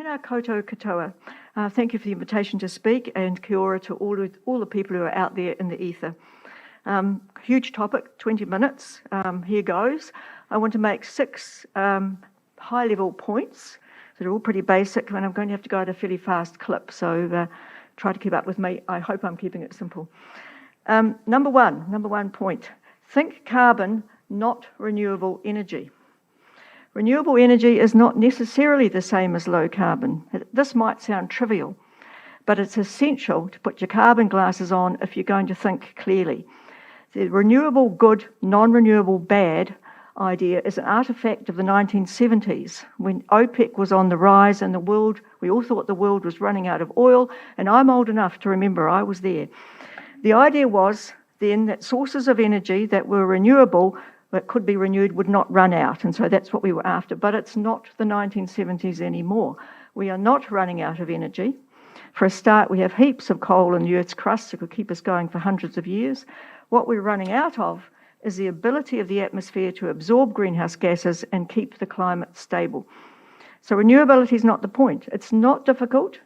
Tēnā koutou katoa. Thank you for the invitation to speak, and kia ora to all the people who are out there in the ether. Huge topic, 20 minutes. Here goes. I want to make 6 high-level points that are all pretty basic, and I'm going to have to go at a fairly fast clip, so try to keep up with me. I hope I'm keeping it simple. Number one point, think carbon, not renewable energy. Renewable energy is not necessarily the same as low carbon. This might sound trivial, but it's essential to put your carbon glasses on if you're going to think clearly. The renewable good, non-renewable bad idea is an artifact of the 1970s, when OPEC was on the rise and we all thought the world was running out of oil, and I'm old enough to remember I was there. The idea was then that sources of energy that were renewable, that could be renewed, would not run out, and so that's what we were after. But it's not the 1970s anymore. We are not running out of energy. For a start, we have heaps of coal in the Earth's crust that could keep us going for hundreds of years. What we're running out of is the ability of the atmosphere to absorb greenhouse gases and keep the climate stable. So renewability is not the point. It's not difficult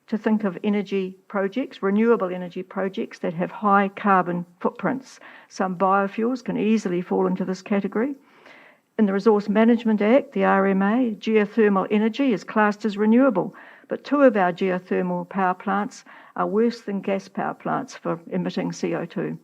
to think of energy projects, renewable energy projects that have high carbon footprints. Some biofuels can easily fall into this category. In the Resource Management Act, the RMA, geothermal energy is classed as renewable, but 2 of our geothermal power plants are worse than gas power plants for emitting CO2.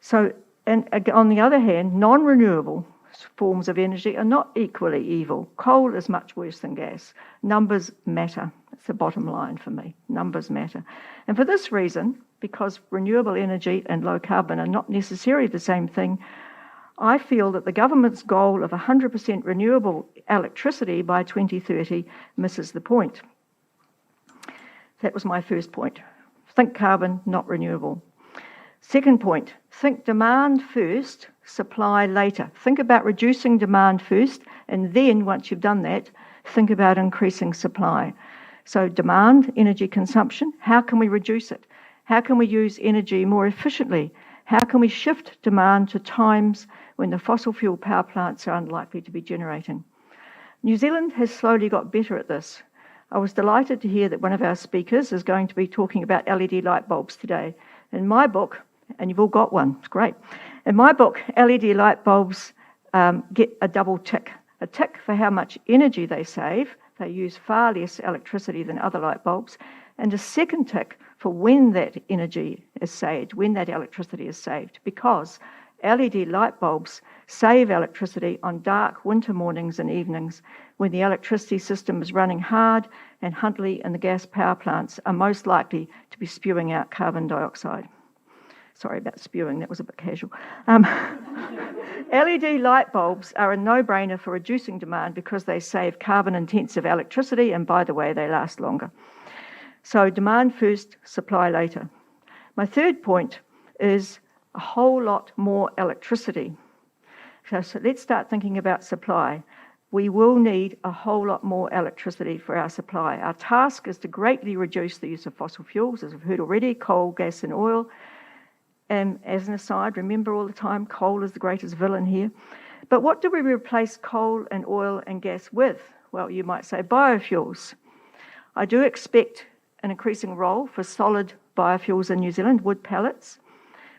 So, and on the other hand, non-renewable forms of energy are not equally evil. Coal is much worse than gas. Numbers matter. That's the bottom line for me. Numbers matter. And for this reason, because renewable energy and low carbon are not necessarily the same thing, I feel that the government's goal of 100% renewable electricity by 2030 misses the point. That was my first point. Think carbon, not renewable. Second point, think demand first, supply later. Think about reducing demand first, and then once you've done that, think about increasing supply. So demand, energy consumption, how can we reduce it? How can we use energy more efficiently? How can we shift demand to times when the fossil fuel power plants are unlikely to be generating? New Zealand has slowly got better at this. I was delighted to hear that one of our speakers is going to be talking about LED light bulbs today. In my book, and you've all got one, it's great. In my book, LED light bulbs get a double tick. A tick for how much energy they save. They use far less electricity than other light bulbs. And a second tick for when that energy is saved, when that electricity is saved. Because LED light bulbs save electricity on dark winter mornings and evenings when the electricity system is running hard and Huntley and the gas power plants are most likely to be spewing out carbon dioxide. Sorry about spewing, that was a bit casual. LED light bulbs are a no-brainer for reducing demand because they save carbon-intensive electricity, and by the way, they last longer. So demand first, supply later. My third point is a whole lot more electricity. So let's start thinking about supply. We will need a whole lot more electricity for our supply. Our task is to greatly reduce the use of fossil fuels, as we've heard already, coal, gas and oil. And as an aside, remember all the time, coal is the greatest villain here. But what do we replace coal and oil and gas with? Well, you might say biofuels. I do expect an increasing role for solid biofuels in New Zealand, wood pellets.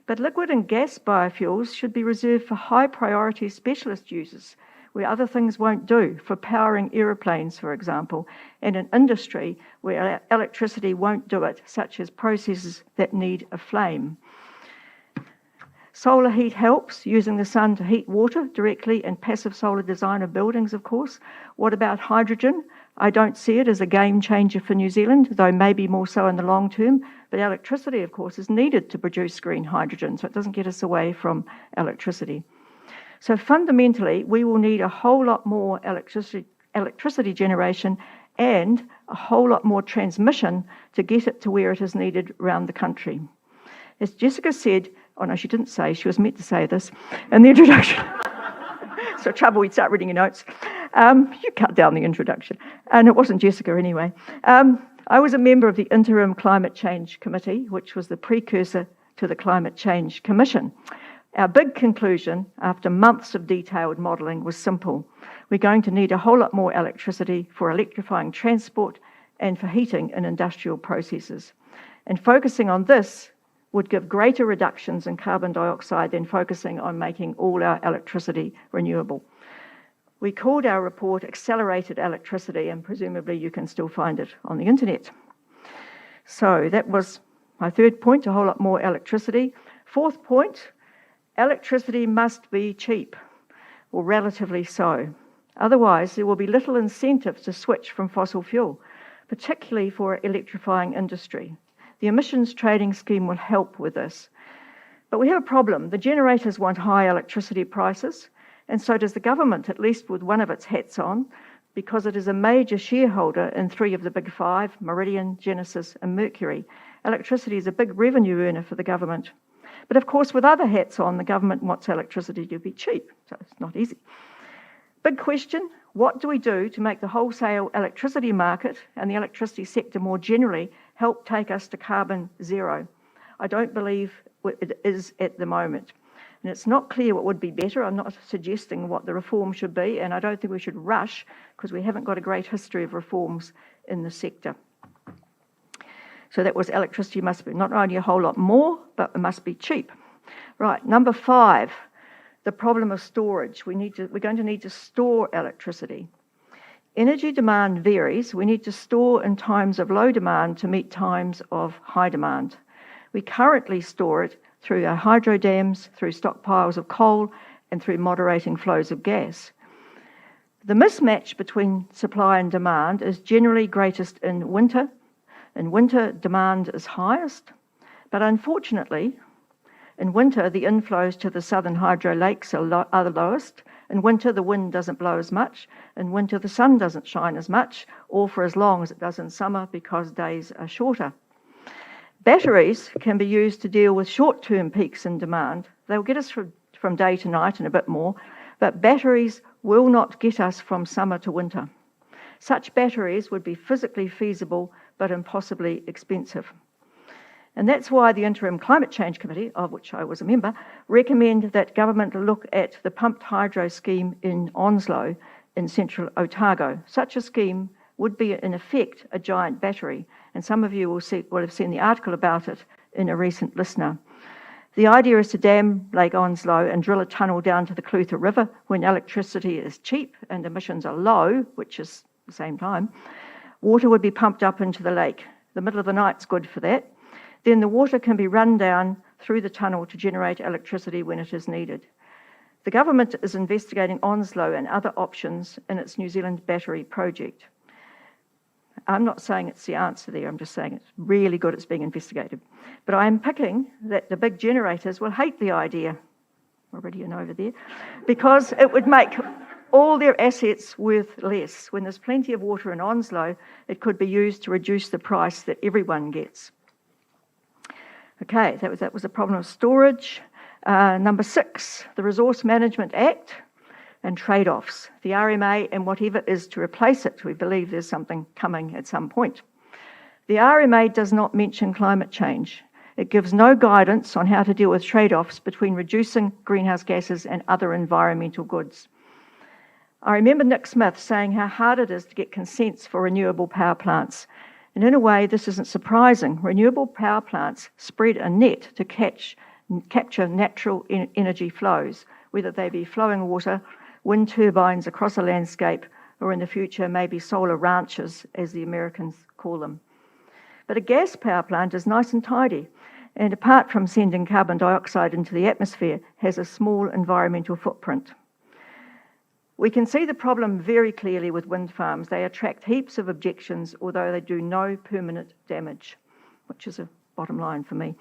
But liquid and gas biofuels should be reserved for high priority specialist users, where other things won't do, for powering aeroplanes, for example, and in industry where electricity won't do it, such as processes that need a flame. Solar heat helps, using the sun to heat water directly, and passive solar design of buildings, of course. What about hydrogen? I don't see it as a game changer for New Zealand, though maybe more so in the long term. But electricity, of course, is needed to produce green hydrogen, so it doesn't get us away from electricity. So fundamentally, we will need a whole lot more electricity generation and a whole lot more transmission to get it to where it is needed around the country. As Jessica said, oh no, she didn't say, she was meant to say this in the introduction. So trouble, we'd start reading your notes. You cut down the introduction. And it wasn't Jessica anyway. I was a member of the Interim Climate Change Committee, which was the precursor to the Climate Change Commission. Our big conclusion, after months of detailed modelling, was simple. We're going to need a whole lot more electricity for electrifying transport and for heating in industrial processes. And focusing on this would give greater reductions in carbon dioxide than focusing on making all our electricity renewable. We called our report Accelerated Electricity, and presumably you can still find it on the internet. So that was my third point, a whole lot more electricity. Fourth point, electricity must be cheap, or relatively so. Otherwise, there will be little incentive to switch from fossil fuel, particularly for electrifying industry. The emissions trading scheme will help with this. But we have a problem. The generators want high electricity prices, and so does the government, at least with one of its hats on, because it is a major shareholder in 3 of the big 5, Meridian, Genesis and Mercury. Electricity is a big revenue earner for the government. But of course, with other hats on, the government wants electricity to be cheap, so it's not easy. Big question, what do we do to make the wholesale electricity market and the electricity sector more generally help take us to carbon zero? I don't believe it is at the moment. And it's not clear what would be better. I'm not suggesting what the reform should be, and I don't think we should rush because we haven't got a great history of reforms in the sector. So that was electricity must be not only a whole lot more, but it must be cheap. Right, number 5, the problem of storage. We're going to need to store electricity. Energy demand varies. We need to store in times of low demand to meet times of high demand. We currently store it through our hydro dams, through stockpiles of coal, and through moderating flows of gas. The mismatch between supply and demand is generally greatest in winter. In winter, demand is highest, but unfortunately, in winter, the inflows to the southern hydro lakes are the lowest. In winter, the wind doesn't blow as much. In winter, the sun doesn't shine as much, or for as long as it does in summer because days are shorter. Batteries can be used to deal with short-term peaks in demand. They'll get us from day to night and a bit more, but batteries will not get us from summer to winter. Such batteries would be physically feasible, but impossibly expensive. And that's why the Interim Climate Change Committee, of which I was a member, recommend that government look at the pumped hydro scheme in Onslow in central Otago. Such a scheme would be, in effect, a giant battery, and some of you will have seen the article about it in a recent Listener. The idea is to dam Lake Onslow and drill a tunnel down to the Clutha River when electricity is cheap and emissions are low, which is the same time. Water would be pumped up into the lake. The middle of the night's good for that. Then the water can be run down through the tunnel to generate electricity when it is needed. The government is investigating Onslow and other options in its New Zealand battery project. I'm not saying it's the answer there, I'm just saying it's really good it's being investigated. But I am picking that the big generators will hate the idea, already and over there, because it would make all their assets worth less. When there's plenty of water in Onslow, it could be used to reduce the price that everyone gets. Okay, that was a problem of storage. Number 6, the Resource Management Act and trade-offs. The RMA and whatever is to replace it. We believe there's something coming at some point. The RMA does not mention climate change. It gives no guidance on how to deal with trade-offs between reducing greenhouse gases and other environmental goods. I remember Nick Smith saying how hard it is to get consents for renewable power plants. And in a way, this isn't surprising. Renewable power plants spread a net to capture natural energy flows, whether they be flowing water, wind turbines across a landscape, or in the future, maybe solar ranches, as the Americans call them. But a gas power plant is nice and tidy, and apart from sending carbon dioxide into the atmosphere, has a small environmental footprint. We can see the problem very clearly with wind farms. They attract heaps of objections, although they do no permanent damage, which is a bottom line for me.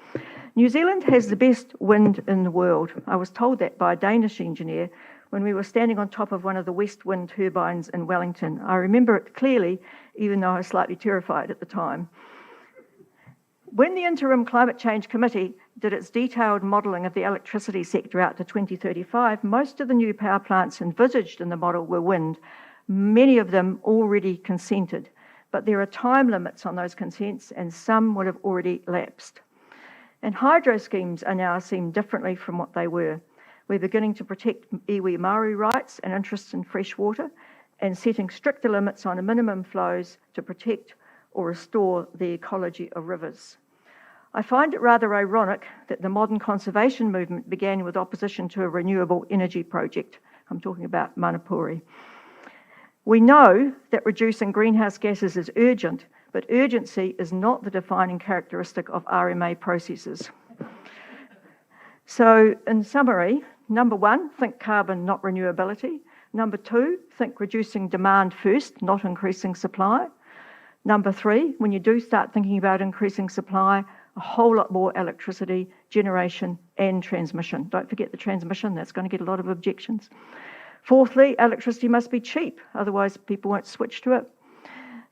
New Zealand has the best wind in the world. I was told that by a Danish engineer when we were standing on top of one of the West Wind turbines in Wellington. I remember it clearly, even though I was slightly terrified at the time. When the Interim Climate Change Committee did its detailed modelling of the electricity sector out to 2035, most of the new power plants envisaged in the model were wind, many of them already consented. But there are time limits on those consents and some would have already lapsed. And hydro schemes are now seen differently from what they were. We're beginning to protect iwi Māori rights and interests in fresh water and setting stricter limits on minimum flows to protect or restore the ecology of rivers. I find it rather ironic that the modern conservation movement began with opposition to a renewable energy project. I'm talking about Manapuri. We know that reducing greenhouse gases is urgent, but urgency is not the defining characteristic of RMA processes. So, in summary, number one, think carbon, not renewability. Number two, think reducing demand first, not increasing supply. Number three, when you do start thinking about increasing supply, a whole lot more electricity generation and transmission. Don't forget the transmission, that's going to get a lot of objections. Fourthly, electricity must be cheap, otherwise people won't switch to it.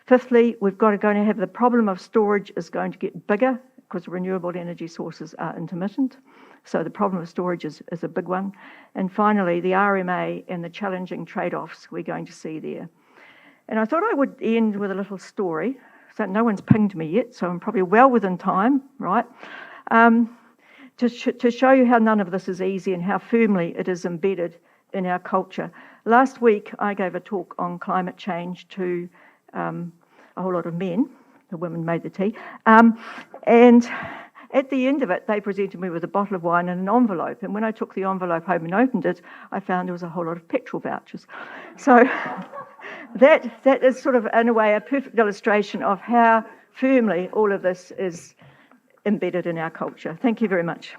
Fifthly, we've got to go and have the problem of storage is going to get bigger because renewable energy sources are intermittent. So the problem of storage is a big one. And finally, the RMA and the challenging trade-offs we're going to see there. And I thought I would end with a little story. So no one's pinged me yet, so I'm probably well within time, right? To show you how none of this is easy and how firmly it is embedded in our culture. Last week, I gave a talk on climate change to a whole lot of men. The women made the tea. And at the end of it, they presented me with a bottle of wine and an envelope. And when I took the envelope home and opened it, I found there was a whole lot of petrol vouchers. So that is sort of, in a way, a perfect illustration of how firmly all of this is embedded in our culture. Thank you very much.